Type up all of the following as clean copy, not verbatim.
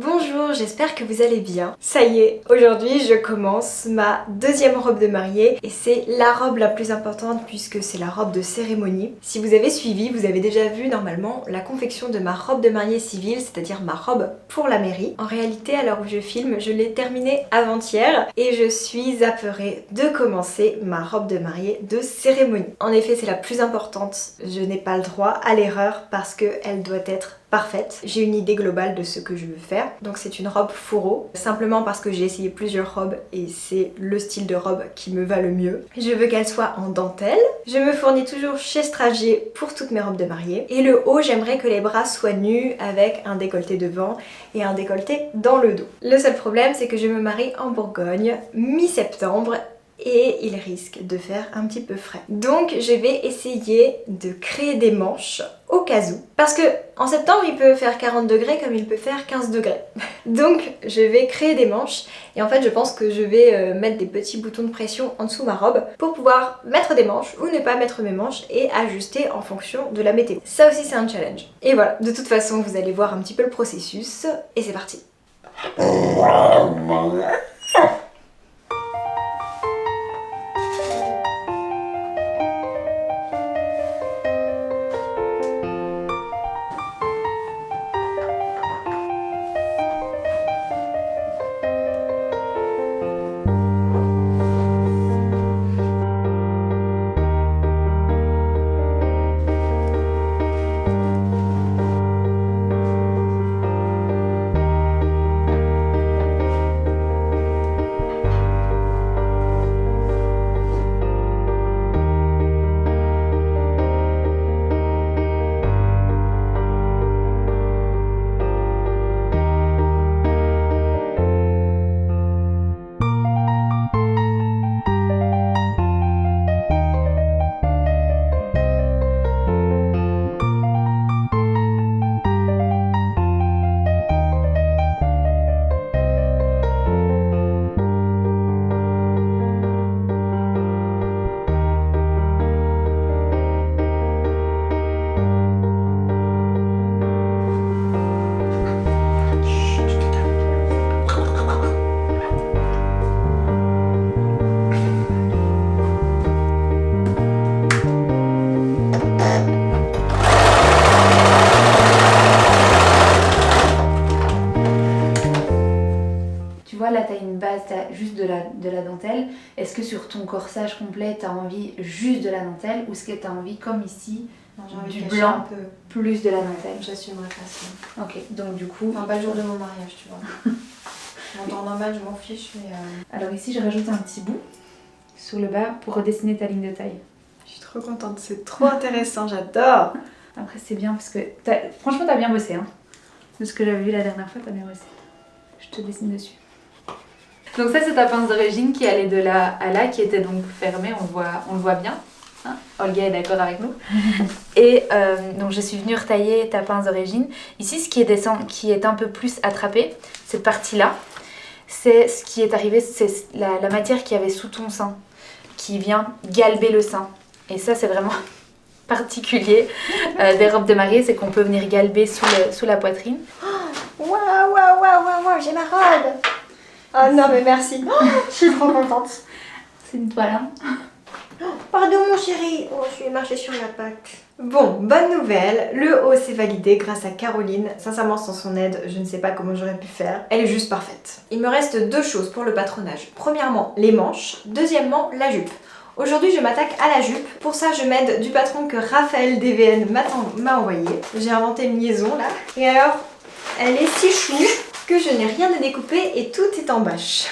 Bonjour, j'espère que vous allez bien. Ça y est, aujourd'hui je commence ma deuxième robe de mariée et c'est la robe la plus importante puisque c'est la robe de cérémonie. Si vous avez suivi, vous avez déjà vu normalement la confection de ma robe de mariée civile, c'est-à-dire ma robe pour la mairie. En réalité, à l'heure où je filme, je l'ai terminée avant-hier et je suis apeurée de commencer ma robe de mariée de cérémonie. En effet, c'est la plus importante. Je n'ai pas le droit à l'erreur parce qu'elle doit être parfaite. J'ai une idée globale de ce que je veux faire. Donc c'est une robe fourreau, simplement parce que j'ai essayé plusieurs robes et c'est le style de robe qui me va le mieux. Je veux qu'elle soit en dentelle. Je me fournis toujours chez Stragier pour toutes mes robes de mariée. Et le haut, j'aimerais que les bras soient nus avec un décolleté devant et un décolleté dans le dos. Le seul problème, c'est que je me marie en Bourgogne, mi-septembre, et il risque de faire un petit peu frais. Donc je vais essayer de créer des manches au cas où. Parce que en septembre il peut faire 40 degrés comme il peut faire 15 degrés. Donc je vais créer des manches et en fait je pense que je vais mettre des petits boutons de pression en dessous de ma robe pour pouvoir mettre des manches ou ne pas mettre mes manches et ajuster en fonction de la météo. Ça aussi c'est un challenge. Et voilà, de toute façon vous allez voir un petit peu le processus et c'est parti. Là tu as une base, tu as juste de la dentelle. Est-ce que sur ton corsage complet tu as envie juste de la dentelle ou est-ce que tu as envie comme ici du blanc un peu plus de la dentelle? J'assumerai pas ça. Ok, donc du coup... Enfin pas le jour de mon mariage tu vois. En temps normal je m'en fiche mais... Alors ici je rajoute un petit bout sur le bas pour redessiner ta ligne de taille. Je suis trop contente, c'est trop intéressant, j'adore. Après c'est bien parce que franchement t'as bien bossé hein. De ce que j'avais vu la dernière fois, t'as bien bossé. Je te dessine dessus. Donc ça c'est ta pince d'origine qui allait de là à là, qui était donc fermée, on le voit bien. Hein, Olga est d'accord avec nous. Et donc je suis venue retailler ta pince d'origine. Ici ce qui est un peu plus attrapé, cette partie-là, c'est ce qui est arrivé, c'est la matière qu'il y avait sous ton sein, qui vient galber le sein. Et ça c'est vraiment particulier des robes de mariée, c'est qu'on peut venir galber sous la poitrine. Waouh, waouh, waouh, waouh, j'ai ma robe. Oh non mais merci, je suis trop contente. C'est une toile hein. Pardon mon chéri, oh je suis marché sur la patte. Bon, bonne nouvelle, le haut s'est validé grâce à Caroline. Sincèrement sans son aide, je ne sais pas comment j'aurais pu faire. Elle est juste parfaite. Il me reste deux choses pour le patronage. Premièrement, les manches. Deuxièmement, la jupe. Aujourd'hui je m'attaque à la jupe. Pour ça je m'aide du patron que Raphaël DVN m'a envoyé. J'ai inventé une liaison là. Et alors, elle est si chou que je n'ai rien à découper et tout est en bâche.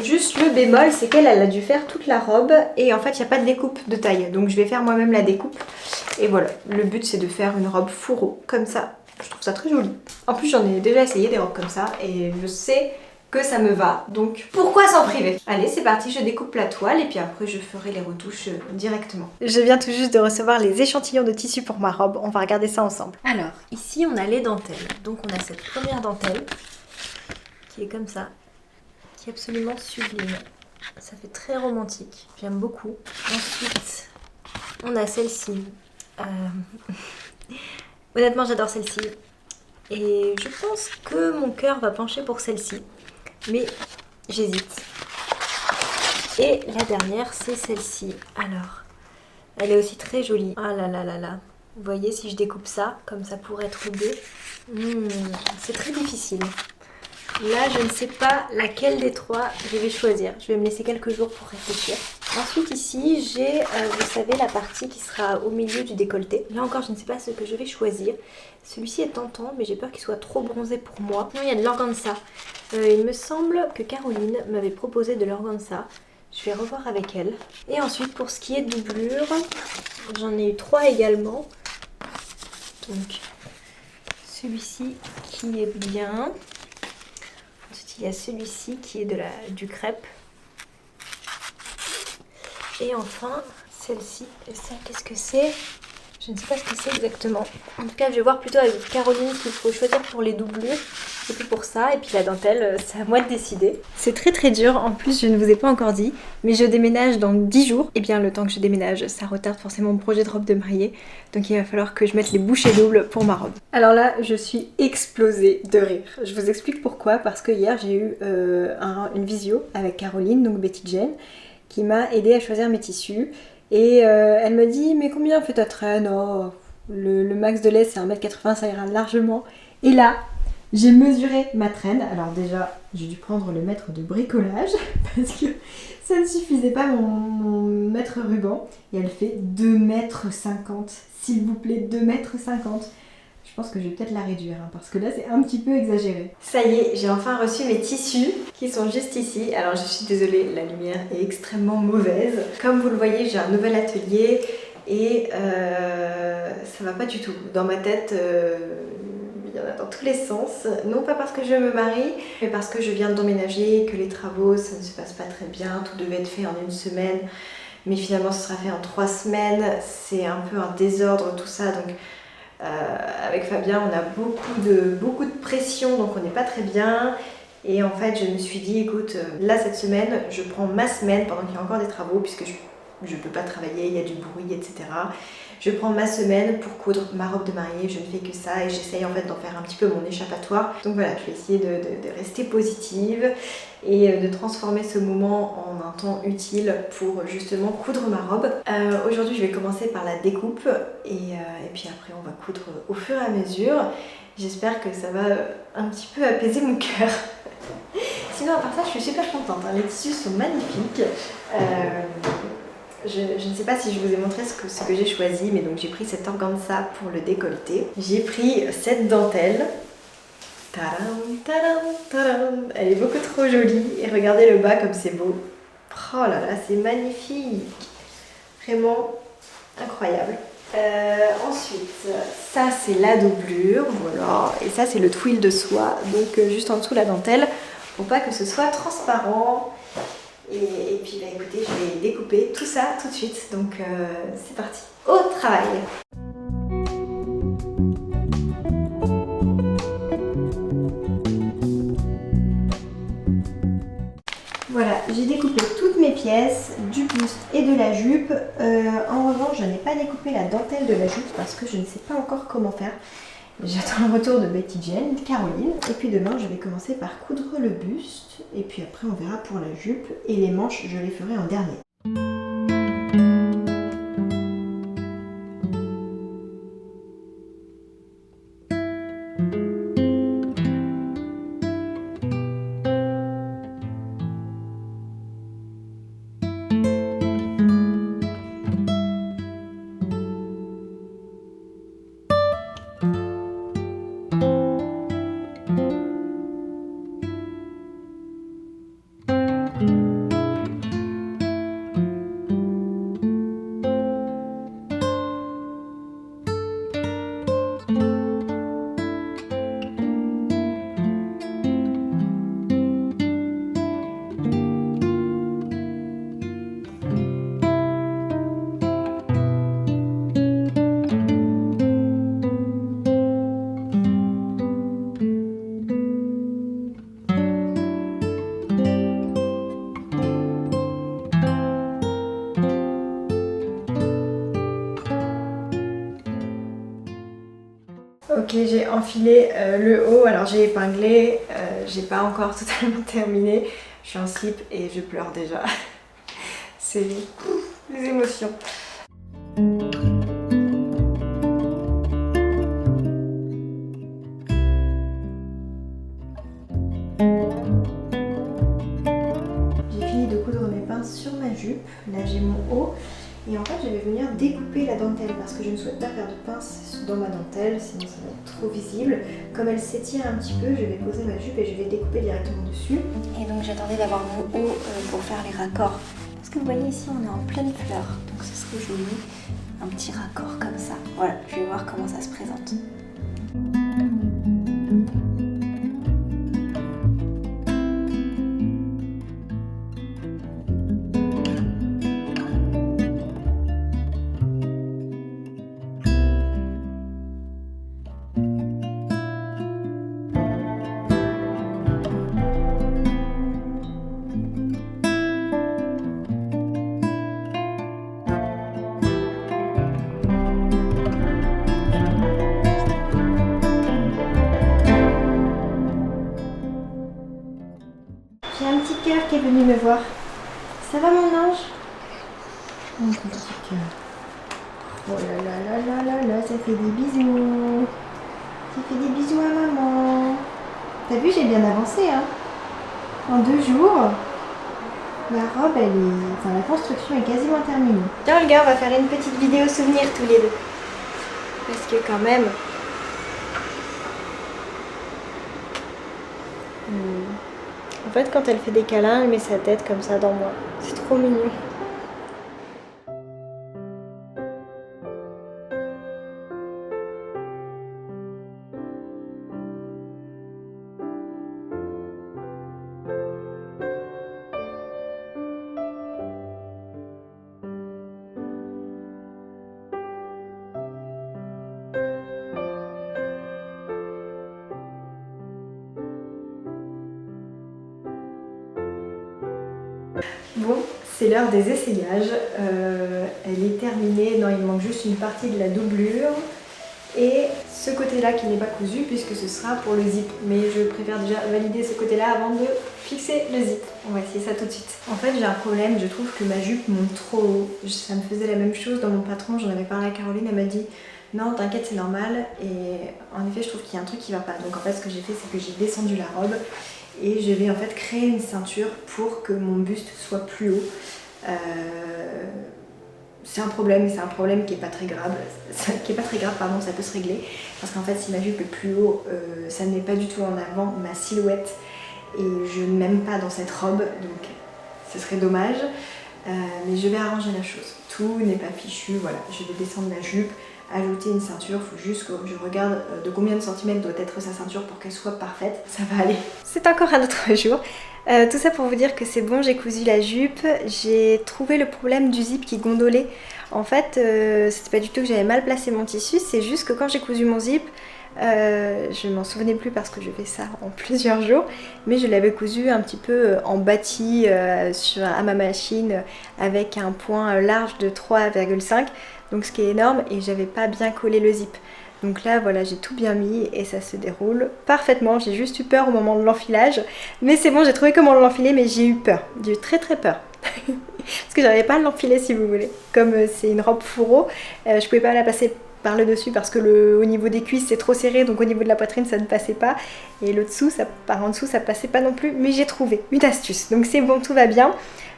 Juste le bémol, c'est qu'elle a dû faire toute la robe et en fait il n'y a pas de découpe de taille. Donc je vais faire moi-même la découpe. Et voilà, le but c'est de faire une robe fourreau comme ça. Je trouve ça très joli. En plus j'en ai déjà essayé des robes comme ça et je sais que ça me va, donc pourquoi s'en priver? Allez c'est parti, je découpe la toile et puis après je ferai les retouches directement. Je viens tout juste de recevoir les échantillons de tissu pour ma robe, on va regarder ça ensemble. Alors, ici on a les dentelles, donc on a cette première dentelle qui est comme ça, qui est absolument sublime. Ça fait très romantique, j'aime beaucoup. Ensuite, on a celle-ci. Honnêtement j'adore celle-ci. Et je pense que mon cœur va pencher pour celle-ci. Mais j'hésite. Et la dernière, c'est celle-ci. Alors, elle est aussi très jolie. Ah là là là là. Vous voyez, si je découpe ça, comme ça pourrait être beau. C'est très difficile. Là, je ne sais pas laquelle des trois je vais choisir. Je vais me laisser quelques jours pour réfléchir. Ensuite, ici, j'ai, vous savez, la partie qui sera au milieu du décolleté. Là encore, je ne sais pas ce que je vais choisir. Celui-ci est tentant, mais j'ai peur qu'il soit trop bronzé pour moi. Non, il y a de l'organza. Il me semble que Caroline m'avait proposé de l'organza. Je vais revoir avec elle. Et ensuite, pour ce qui est doublure, j'en ai eu 3 également. Donc, celui-ci qui est bien. Ensuite, il y a celui-ci qui est du crêpe. Et enfin, celle-ci. Et ça, qu'est-ce que c'est? Je ne sais pas ce que c'est exactement. En tout cas, je vais voir plutôt avec Caroline ce qu'il faut choisir pour les doublures. Et puis pour ça, et puis la dentelle, c'est à moi de décider. C'est très très dur, en plus je ne vous ai pas encore dit, mais je déménage dans 10 jours. Et bien le temps que je déménage, ça retarde forcément mon projet de robe de mariée. Donc il va falloir que je mette les bouchées doubles pour ma robe. Alors là, je suis explosée de rire. Je vous explique pourquoi, parce que hier j'ai eu une visio avec Caroline, donc Betty Jane, qui m'a aidée à choisir mes tissus. Et elle me dit, mais combien fait ta traîne? Oh, le max de lait c'est 1m80, ça ira largement. Et là, j'ai mesuré ma traîne. Alors déjà, j'ai dû prendre le mètre de bricolage parce que ça ne suffisait pas mon mètre ruban. Et elle fait 2,50 m. S'il vous plaît, 2,50 m. Je pense que je vais peut-être la réduire hein, parce que là c'est un petit peu exagéré. Ça y est, j'ai enfin reçu mes tissus qui sont juste ici. Alors je suis désolée, la lumière est extrêmement mauvaise. Comme vous le voyez, j'ai un nouvel atelier et ça va pas du tout. Dans ma tête, il y en a dans tous les sens. Non pas parce que je me marie, mais parce que je viens d'emménager, que les travaux ça ne se passe pas très bien. Tout devait être fait en 1 semaine, mais finalement ce sera fait en 3 semaines. C'est un peu un désordre tout ça, donc avec Fabien on a beaucoup de pression, donc on n'est pas très bien. Et en fait je me suis dit écoute, là cette semaine je prends ma semaine pendant qu'il y a encore des travaux, puisque je ne peux pas travailler, il y a du bruit, etc. Je prends ma semaine pour coudre ma robe de mariée, je ne fais que ça et j'essaye en fait d'en faire un petit peu mon échappatoire. Donc voilà, je vais essayer de rester positive et de transformer ce moment en un temps utile pour justement coudre ma robe. Aujourd'hui je vais commencer par la découpe et puis après on va coudre au fur et à mesure. J'espère que ça va un petit peu apaiser mon cœur. Sinon à part ça je suis super contente, hein. Les tissus sont magnifiques. Je ne sais pas si je vous ai montré ce que j'ai choisi, mais donc j'ai pris cette organza pour le décolleté. J'ai pris cette dentelle. Tadam, tadam, tadam. Elle est beaucoup trop jolie. Et regardez le bas comme c'est beau. Oh là là, c'est magnifique. Vraiment incroyable. Ensuite, ça c'est la doublure, voilà. Et ça c'est le twill de soie, donc juste en dessous la dentelle, pour pas que ce soit transparent. Et puis bah écoutez, je vais découper tout ça tout de suite, donc c'est parti, au travail. Voilà, j'ai découpé toutes mes pièces, du buste et de la jupe. En revanche, je n'ai pas découpé la dentelle de la jupe parce que je ne sais pas encore comment faire. J'attends le retour de Betty Jane, de Caroline. Et puis demain, je vais commencer par coudre le buste. Et puis après, on verra pour la jupe. Et les manches, je les ferai en dernier. j'ai enfilé le haut, alors j'ai épinglé, j'ai pas encore totalement terminé. Je suis en slip et je pleure déjà. C'est les émotions. J'ai fini de coudre mes pinces sur ma jupe. Là j'ai mon haut. Et en fait je vais venir découper la dentelle parce que je ne souhaite pas faire de pince dans ma dentelle, sinon ça va être trop visible. Comme elle s'étire un petit peu, je vais poser ma jupe et je vais découper directement dessus. Et donc j'attendais d'avoir mon haut pour faire les raccords. Parce que vous voyez ici on est en pleine fleur, donc ce serait joli. Un petit raccord comme ça. Voilà, je vais voir comment ça se présente. J'ai un petit cœur qui est venu me voir. Ça va mon ange? Mon petit cœur. Oh là là là là là là, ça fait des bisous. Ça fait des bisous à maman. T'as vu, j'ai bien avancé hein. En 2 jours, la robe, la construction est quasiment terminée. Tiens les gars, on va faire une petite vidéo souvenir tous les deux. Parce que quand même... En fait, quand elle fait des câlins, elle met sa tête comme ça dans moi. C'est trop mignon. Bon, c'est l'heure des essayages. Elle est terminée. Non, il manque juste une partie de la doublure. Et ce côté-là qui n'est pas cousu puisque ce sera pour le zip. Mais je préfère déjà valider ce côté-là avant de fixer le zip. On va essayer ça tout de suite. En fait, j'ai un problème. Je trouve que ma jupe monte trop haut. Ça me faisait la même chose dans mon patron. J'en avais parlé à Caroline. Elle m'a dit non, t'inquiète, c'est normal. Et en effet, je trouve qu'il y a un truc qui va pas. Donc en fait, ce que j'ai fait, c'est que j'ai descendu la robe. Et je vais en fait créer une ceinture pour que mon buste soit plus haut. C'est un problème, mais c'est un problème qui est pas très grave. Ça peut se régler. Parce qu'en fait, si ma jupe est plus haut, ça ne met pas du tout en avant ma silhouette. Et je ne m'aime pas dans cette robe, donc ce serait dommage. Mais je vais arranger la chose. Tout n'est pas fichu, voilà. Je vais descendre la jupe, ajouter une ceinture. Il faut juste que je regarde de combien de centimètres doit être sa ceinture pour qu'elle soit parfaite. Ça va aller. C'est encore un autre jour. Tout ça pour vous dire que c'est bon, j'ai cousu la jupe. J'ai trouvé le problème du zip qui gondolait. En fait, c'était pas du tout que j'avais mal placé mon tissu. C'est juste que quand j'ai cousu mon zip, je m'en souvenais plus parce que je fais ça en plusieurs jours, mais je l'avais cousu un petit peu en bâti à ma machine avec un point large de 3,5, donc ce qui est énorme, et j'avais pas bien collé le zip. Donc là voilà, j'ai tout bien mis et ça se déroule parfaitement. J'ai juste eu peur au moment de l'enfilage, mais c'est bon, j'ai trouvé comment l'enfiler, mais j'ai eu peur, j'ai eu très peur. Parce que j'arrivais pas à l'enfiler si vous voulez. Comme c'est une robe fourreau, je pouvais pas la passer par le dessus parce que au niveau des cuisses c'est trop serré, donc au niveau de la poitrine ça ne passait pas, et le dessous, par en dessous ça passait pas non plus, mais j'ai trouvé une astuce, donc c'est bon, tout va bien.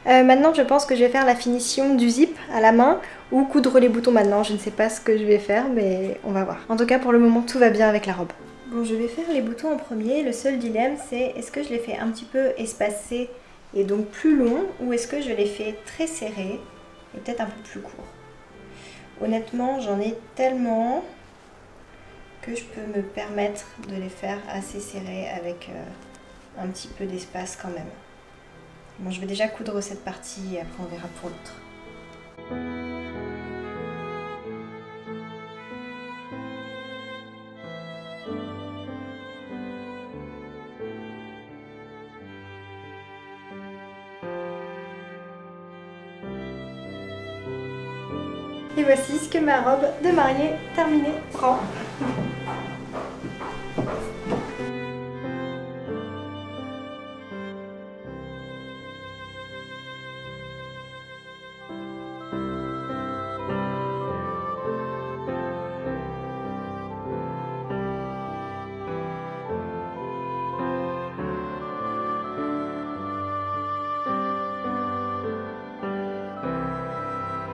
Maintenant je pense que je vais faire la finition du zip à la main ou coudre les boutons maintenant, je ne sais pas ce que je vais faire, mais on va voir. En tout cas pour le moment tout va bien avec la robe. Bon, je vais faire les boutons en premier. Le seul dilemme c'est est-ce que je les fais un petit peu espacés et donc plus longs, ou est-ce que je les fais très serrés et peut-être un peu plus courts. Honnêtement, j'en ai tellement que je peux me permettre de les faire assez serrés avec un petit peu d'espace quand même. Bon, je vais déjà coudre cette partie et après on verra pour l'autre. Et voici ce que ma robe de mariée terminée rend.